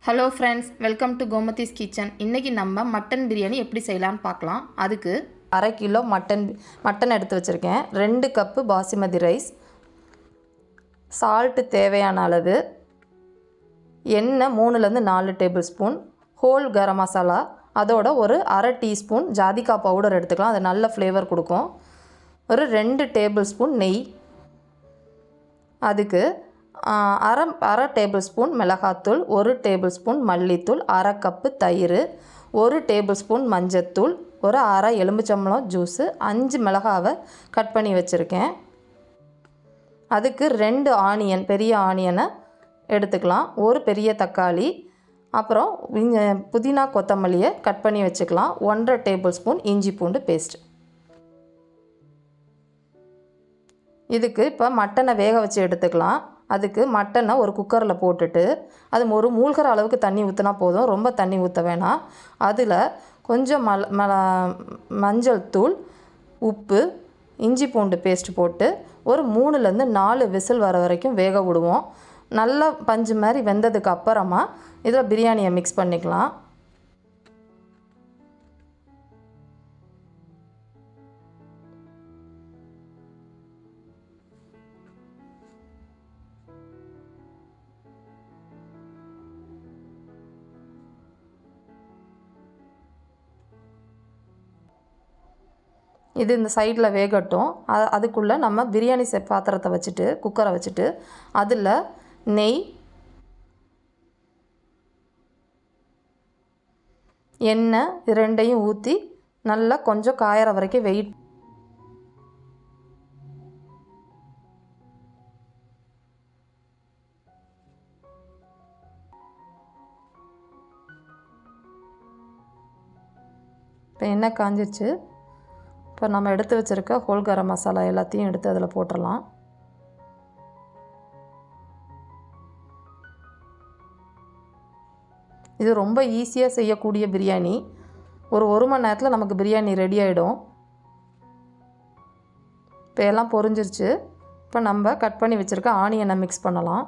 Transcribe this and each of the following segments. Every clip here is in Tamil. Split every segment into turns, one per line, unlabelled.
Hello friends, welcome to Gomathi's kitchen. இன்றைக்கி நம்ம மட்டன் பிரியாணி எப்படி செய்யலான்னு பார்க்கலாம். அதுக்கு 1/2 கிலோ மட்டன் எடுத்து வச்சுருக்கேன். 2 கப்பு பாசுமதி ரைஸ், சால்ட்டு தேவையான அளவு, எண்ணெய் 3லேருந்து 4 table spoon, whole garam masala, அதோட ஒரு 1/2 டீஸ்பூன் ஜாதிக்காய் பவுடர் எடுத்துக்கலாம். அது நல்ல ஃப்ளேவர் கொடுக்கும். ஒரு 2 டேபிள் ஸ்பூன் நெய், அதுக்கு அரை டேபிள் ஸ்பூன் மிளகாத்தூள், 1 டேபிள் ஸ்பூன் மல்லித்தூள், 1/2 கப்பு தயிர், 1 டேபிள் ஸ்பூன் மஞ்சத்தூள், ஒரு அரை எலுமிச்சம்பழம் ஜூஸு, 5 மிளகாவை கட் பண்ணி வச்சுருக்கேன். அதுக்கு 2 ஆனியன், பெரிய ஆனியனை எடுத்துக்கலாம், ஒரு பெரிய தக்காளி, அப்புறம் புதினா கொத்தமல்லியை கட் பண்ணி வச்சுக்கலாம், 1/2 டேபிள் ஸ்பூன் இஞ்சி பூண்டு பேஸ்ட். இதுக்கு இப்போ மட்டனை வேக வச்சு எடுத்துக்கலாம். அதுக்கு மட்டனை ஒரு குக்கரில் போட்டுட்டு அது ஒரு மூழ்கிற அளவுக்கு தண்ணி ஊற்றினா போதும், ரொம்ப தண்ணி ஊற்ற வேணாம். அதில் கொஞ்சம் மஞ்சள் தூள், உப்பு, இஞ்சி பூண்டு பேஸ்ட் போட்டு ஒரு 3லேருந்து 4 விசில் வர வரைக்கும் வேக விடுவோம். நல்லா பஞ்சு மாதிரி வெந்ததுக்கு அப்புறமா இதில் பிரியாணியை மிக்ஸ் பண்ணிக்கலாம். இது இந்த சைடில் வேகட்டும். அதுக்குள்ளே நம்ம பிரியாணி பாத்திரத்தை வச்சுட்டு, குக்கரை வச்சுட்டு, அதில் நெய், எண்ணெய் ரெண்டையும் ஊற்றி நல்லா கொஞ்சம் காயற வரைக்கும் வெயிட். இப்போ எண்ணெய் காஞ்சிருச்சு. இப்போ நம்ம எடுத்து வச்சுருக்க ஹோல் கரம் மசாலா எல்லாத்தையும் எடுத்து அதில் போட்டுடலாம். இது ரொம்ப ஈஸியாக செய்யக்கூடிய பிரியாணி. ஒரு மணி நேரத்தில் நமக்கு பிரியாணி ரெடி ஆகிடும். இப்போ எல்லாம் பொரிஞ்சிருச்சு. இப்போ நம்ம கட் பண்ணி வச்சுருக்க ஆனியனை மிக்ஸ் பண்ணலாம்.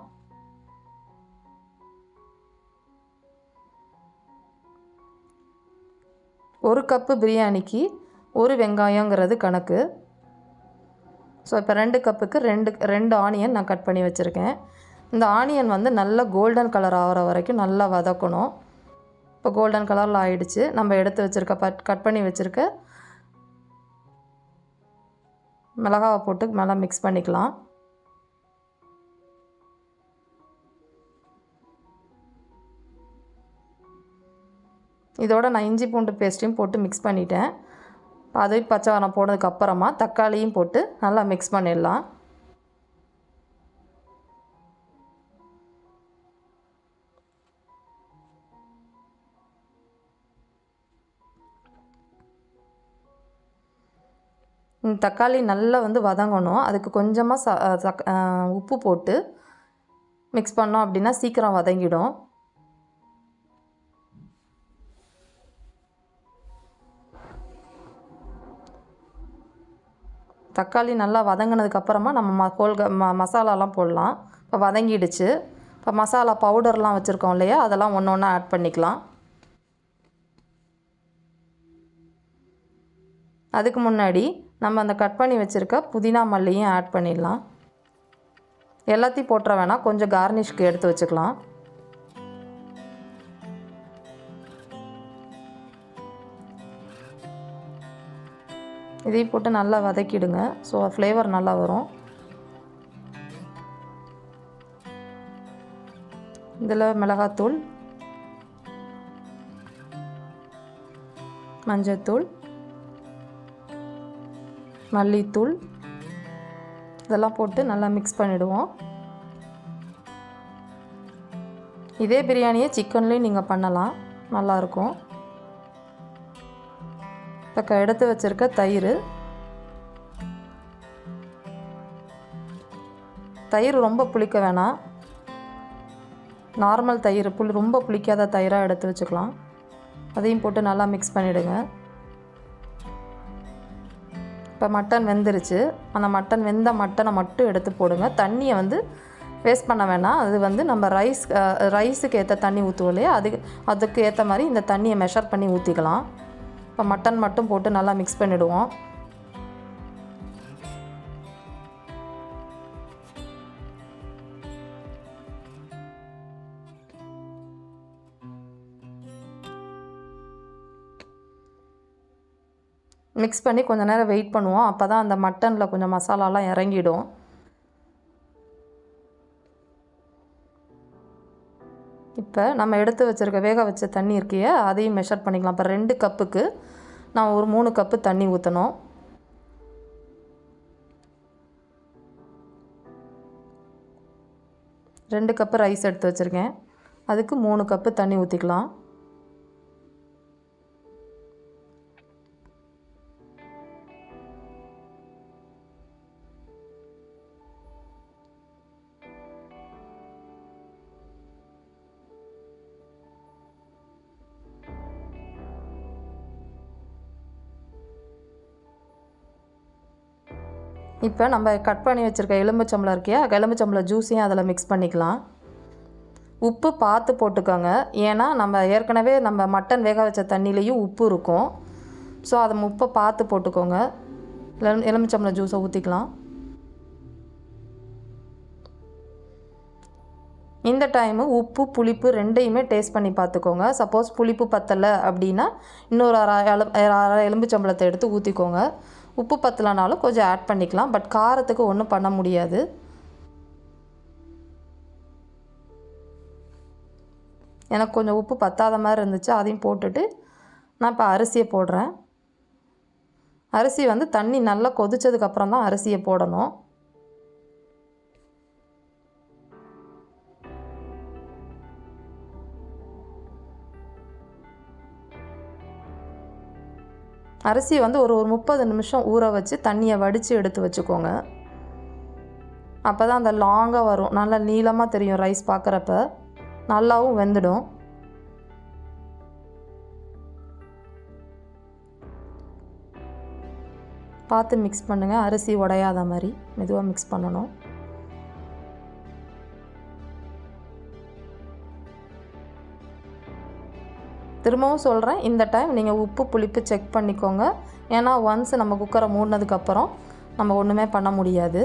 ஒரு கப்பு பிரியாணிக்கு 1 வெங்காயங்கிறது கணக்கு. ஸோ இப்போ 2 கப்புக்கு 2 ஆனியன் நான் கட் பண்ணி வச்சுருக்கேன். இந்த ஆனியன் நல்ல கோல்டன் கலர் ஆகிற வரைக்கும் நல்லா வதக்கணும். இப்போ கோல்டன் கலரில் ஆகிடுச்சு. நம்ம எடுத்து வச்சுருக்க கட் பண்ணி வச்சுருக்க மிளகாவை போட்டு நல்லா மிக்ஸ் பண்ணிக்கலாம். இதோட நான் இஞ்சி பூண்டு பேஸ்ட்டையும் போட்டு மிக்ஸ் பண்ணிட்டேன். அது பச்சை வாசனை போனதுக்கப்புறமா தக்காளியும் போட்டு நல்லா மிக்ஸ் பண்ணிடலாம். தக்காளி நல்லா வதங்கணும். அதுக்கு கொஞ்சமாக உப்பு போட்டு மிக்ஸ் பண்ணோம் அப்படின்னா சீக்கிரம் வதங்கிடும். தக்காளி நல்லா வதங்கினதுக்கப்புறமா நம்ம மசாலாலாம் போடலாம். இப்போ வதங்கிடுச்சு. இப்போ மசாலா பவுடர்லாம் வச்சுருக்கோம் இல்லையா, அதெல்லாம் ஒன்று ஒன்றா ஆட் பண்ணிக்கலாம். அதுக்கு முன்னாடி நம்ம அந்த கட் பண்ணி வச்சுருக்க புதினா மல்லியும் ஆட் பண்ணிடலாம். எல்லாத்தையும் போட்டுற வேணாம், கொஞ்சம் கார்னிஷ்க்கு எடுத்து வச்சுக்கலாம். இதையும் போட்டு நல்லா வதக்கிடுங்க. ஸோ ஃப்ளேவர் நல்லா வரும். இதில் மிளகாத்தூள், மஞ்சத்தூள், மல்லித்தூள் இதெல்லாம் போட்டு நல்லா மிக்ஸ் பண்ணிவிடுவோம். இதே பிரியாணியை சிக்கன்லேயும் நீங்கள் பண்ணலாம், நல்லாயிருக்கும். இப்போ எடுத்து வச்சுருக்க தயிர் ரொம்ப புளிக்க வேணாம், நார்மல் தயிர், ரொம்ப புளிக்காத தயிராக எடுத்து வச்சுக்கலாம். அதையும் போட்டு நல்லா மிக்ஸ் பண்ணிவிடுங்க. இப்போ மட்டன் வெந்துருச்சு. அந்த வெந்த மட்டனை மட்டும் எடுத்து போடுங்க. தண்ணியை வேஸ்ட் பண்ண வேணாம். அது வந்து நம்ம ரைஸுக்கு ஏற்ற தண்ணி ஊற்றுவோம் இல்லையா, அதுக்கு ஏற்ற மாதிரி இந்த தண்ணியை மெஷர் பண்ணி ஊற்றிக்கலாம். இப்போ மட்டன் மட்டும் போட்டு நல்லா மிக்ஸ் பண்ணிவிடுவோம். மிக்ஸ் பண்ணி கொஞ்சம் நேரம் வெயிட் பண்ணுவோம். அப்போ தான் அந்த மட்டனில் கொஞ்சம் மசாலாலாம் இறங்கிடும். இப்போ நம்ம எடுத்து வச்சுருக்க வேக வச்ச தண்ணி இருக்கையே அதையும் மெஷர் பண்ணிக்கலாம். இப்போ 2 கப்புக்கு நான் ஒரு 3 கப்பு தண்ணி ஊற்றணும். 2 கப்பு ரைஸ் எடுத்து வச்சுருக்கேன். அதுக்கு 3 கப்பு தண்ணி ஊற்றிக்கலாம். இப்போ நம்ம கட் பண்ணி வச்சுருக்க எலும்புச்சம்பளம் இருக்கியா, எலும்புச்சம்பளம் ஜூஸையும் அதில் மிக்ஸ் பண்ணிக்கலாம். உப்பு பார்த்து போட்டுக்கோங்க. ஏன்னா நம்ம ஏற்கனவே நம்ம மட்டன் வேக வச்ச தண்ணியிலையும் உப்பு இருக்கும். ஸோ அதை உப்பை பார்த்து போட்டுக்கோங்க. எலும்புச்சம்பளம் ஜூஸை ஊற்றிக்கலாம். இந்த டைமு உப்பு புளிப்பு ரெண்டையுமே டேஸ்ட் பண்ணி பார்த்துக்கோங்க. சப்போஸ் புளிப்பு பத்தலை அப்படின்னா இன்னொரு அரை எலும்புச்சம்பளத்தை எடுத்து ஊற்றிக்கோங்க. உப்பு பத்தலைனாலும் கொஞ்சம் ஆட் பண்ணிக்கலாம். பட் காரத்துக்கு ஒன்றும் பண்ண முடியாது. எனக்கு கொஞ்சம் உப்பு பத்தாத மாதிரி இருந்துச்சு, அதையும் போட்டுட்டு நான் இப்போ அரிசியை போடுறேன். அரிசி வந்து தண்ணி நல்லா கொதிச்சதுக்கப்புறம் தான் அரிசியை போடணும். அரிசியை வந்து ஒரு 30 நிமிஷம் ஊற வச்சு தண்ணியை வடித்து எடுத்து வச்சுக்கோங்க. அப்போ தான் அந்த லாங்காக வரும், நல்லா நீளமாக தெரியும் ரைஸ் பார்க்குறப்ப, நல்லாவும் வெந்துடும். பார்த்து மிக்ஸ் பண்ணுங்கள். அரிசி உடையாத மாதிரி மெதுவாக மிக்ஸ் பண்ணணும். திரும்பவும் சொல்கிறேன், இந்த டைம் நீங்கள் உப்பு புளிப்பு செக் பண்ணிக்கோங்க. ஏன்னா ஒன்ஸ் நம்ம குக்கரை மூடினதுக்கப்புறம் நம்ம ஒன்றுமே பண்ண முடியாது.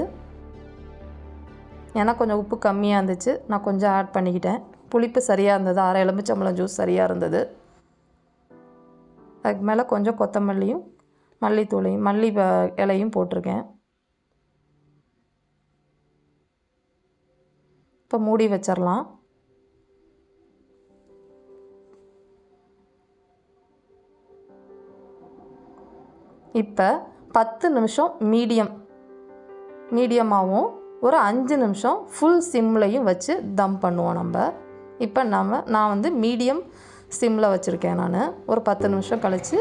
ஏன்னா கொஞ்சம் உப்பு கம்மியாக இருந்துச்சு, நான் கொஞ்சம் ஆட் பண்ணிக்கிட்டேன். புளிப்பு சரியாக இருந்தது, அரை எலுமிச்சம்பழம் ஜூஸ் சரியாக இருந்தது. அதுக்கு மேலே கொஞ்சம் கொத்தமல்லியும் மல்லித்தூளையும் மல்லி இலையும் போட்டிருக்கேன். இப்போ மூடி வச்சிடலாம். இப்போ 10 நிமிஷம் மீடியமாகவும் ஒரு 5 நிமிஷம் ஃபுல் சிம்லையும் வச்சு தம் பண்ணுவோம் நம்ம. இப்போ நான் வந்து மீடியம் சிம்மில் வச்சுருக்கேன். நான் ஒரு 10 நிமிஷம் கழித்து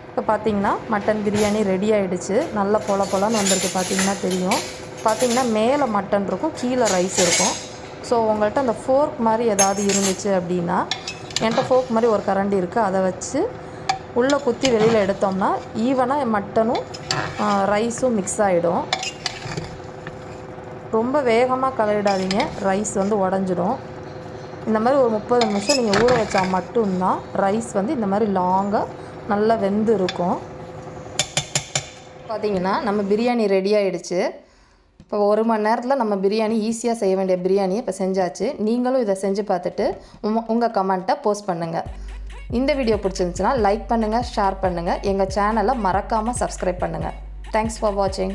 இப்போ பார்த்திங்கன்னா மட்டன் பிரியாணி ரெடி ஆகிடுச்சு. நல்லா பொலன்னு வந்திருக்கு. பார்த்திங்கன்னா தெரியும். பார்த்திங்கன்னா மேலே மட்டன் இருக்கும், கீழே ரைஸ் இருக்கும். ஸோ உங்கள்கிட்ட அந்த ஃபோர்க் மாதிரி ஏதாவது இருந்துச்சு அப்படின்னா, என்கிட்ட ஃபோர்க் மாதிரி ஒரு கரண்டி இருக்குது, அதை வச்சு உள்ளே குத்தி வெளியில் எடுத்தோம்னா ஈவனாக மட்டனும் ரைஸும் மிக்ஸ் ஆகிடும். ரொம்ப வேகமாக கலரிடாதீங்க, ரைஸ் வந்து உடஞ்சிடும். இந்த மாதிரி ஒரு 30 நிமிஷம் நீங்கள் ஊற வச்சா மட்டும்தான் ரைஸ் வந்து இந்த மாதிரி லாங்காக நல்லா வெந்து இருக்கும். பார்த்திங்கன்னா நம்ம பிரியாணி ரெடி ஆகிடுச்சு. இப்போ 1 மணி நேரத்தில் நம்ம பிரியாணி ஈஸியாக செய்ய வேண்டிய பிரியாணியை இப்போ செஞ்சாச்சு. நீங்களும் இதை செஞ்சு பார்த்துட்டு உங்கள் கமெண்ட்டை போஸ்ட் பண்ணுங்கள். இந்த வீடியோ பிடிச்சிருந்துச்சுன்னா லைக் பண்ணுங்கள், ஷேர் பண்ணுங்கள். எங்கள் சேனலை மறக்காமல் சப்ஸ்கிரைப் பண்ணுங்கள். தேங்க்ஸ் ஃபார் வாட்சிங்.